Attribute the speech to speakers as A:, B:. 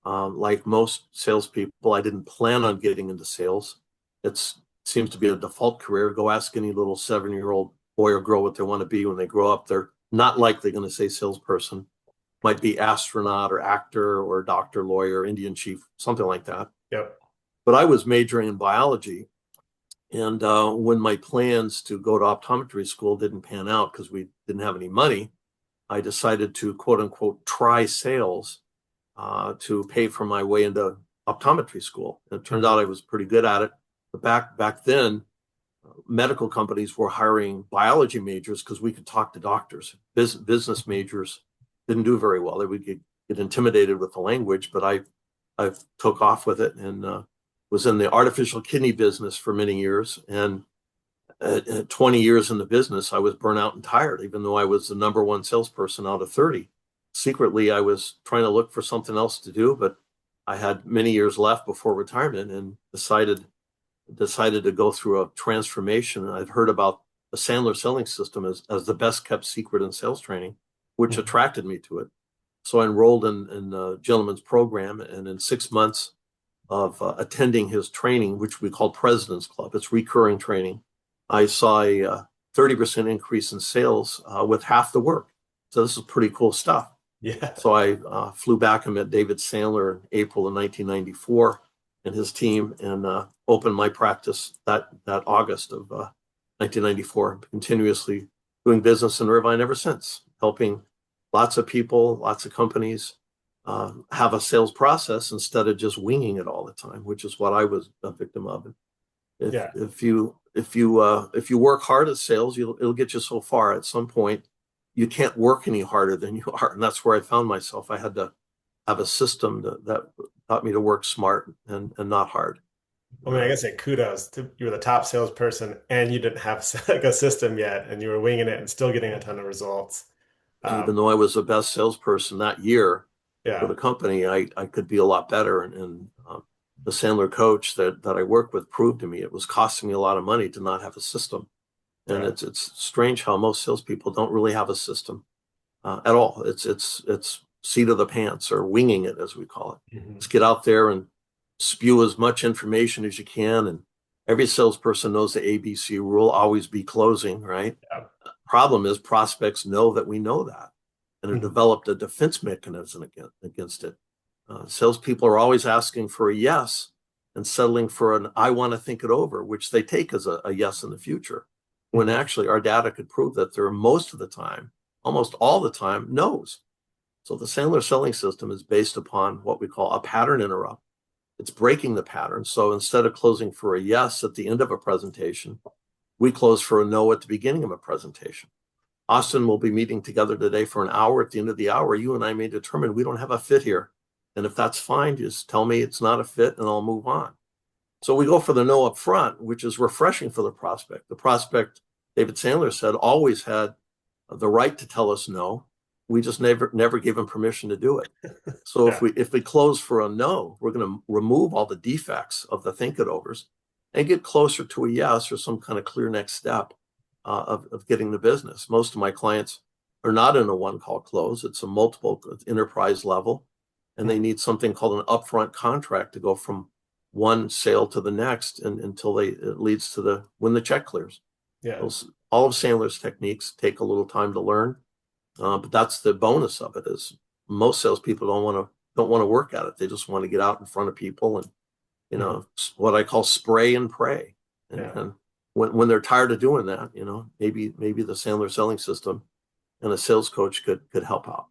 A: Like most salespeople, I didn't plan on getting into sales. It seems to be a default career. Go ask any little 7-year-old boy or girl what they want to be when they grow up. They're not likely going to say salesperson. Might be astronaut or actor or doctor, lawyer, Indian chief, something like that.
B: Yep.
A: But I was majoring in biology. And when my plans to go to optometry school didn't pan out because we didn't have any money, I decided to, quote unquote, try sales to pay for my way into optometry school. And it turned out I was pretty good at it. But back then, medical companies were hiring biology majors because we could talk to doctors. Business majors didn't do very well. They would get intimidated with the language, but I took off with it and was in the artificial kidney business for many years. And at 20 years in the business, I was burnt out and tired, even though I was the number one salesperson out of 30. Secretly, I was trying to look for something else to do, but I had many years left before retirement and decided to go through a transformation. I'd heard about the Sandler selling system as the best kept secret in sales training, which attracted me to it. So I enrolled in the gentleman's program, and in 6 months of attending his training, which we call President's Club, it's recurring training, I saw a 30% increase in sales with half the work. So this is pretty cool stuff.
B: Yeah.
A: So I flew back and met David Sandler in April of 1994 and his team, and opened my practice that August of 1994, continuously doing business in Irvine ever since, helping lots of people, lots of companies have a sales process instead of just winging it all the time, which is what I was a victim of. If you work hard at sales, it'll get you so far. At some point, you can't work any harder than you are, and that's where I found myself. I had to have a system that taught me to work smart and not hard.
B: I mean, I guess kudos to you were the top salesperson and you didn't have like a system yet and you were winging it and still getting a ton of results.
A: Even though I was the best salesperson that year for
B: Yeah.
A: the company, I could be a lot better. And the Sandler coach that I worked with proved to me it was costing me a lot of money to not have a system. And
B: Yeah.
A: it's strange how most salespeople don't really have a system at all. It's seat of the pants, or winging it, as we call it. Let's get out there and spew as much information as you can. And every salesperson knows the ABC rule: always be closing, right?
B: Yeah.
A: Problem is, prospects know that we know that, and have developed a defense mechanism against it. Salespeople are always asking for a yes and settling for an "I want to think it over," which they take as a yes in the future, when actually our data could prove that they're most of the time, almost all the time, no's. So the Sandler selling system is based upon what we call a pattern interrupt. It's breaking the pattern. So instead of closing for a yes at the end of a presentation, we close for a no at the beginning of a presentation. Austin will be meeting together today for an hour. At the end of the hour, you and I may determine we don't have a fit here. And if that's fine, just tell me it's not a fit and I'll move on. So we go for the no up front, which is refreshing for the prospect. The prospect, David Sandler said, always had the right to tell us no. We just never gave him permission to do it. So if we close for a no, we're going to remove all the defects of the think it overs and get closer to a yes, or some kind of clear next step of getting the business. Most of my clients are not in a one call close. It's a multiple enterprise level, and they need something called an upfront contract to go from one sale to the next until it leads to when the check clears.
B: Yeah.
A: All of Sandler's techniques take a little time to learn. But that's the bonus of it, is most salespeople don't want to work at it. They just want to get out in front of people and, what I call spray and pray. And when they're tired of doing that, maybe the Sandler selling system and a sales coach could help out.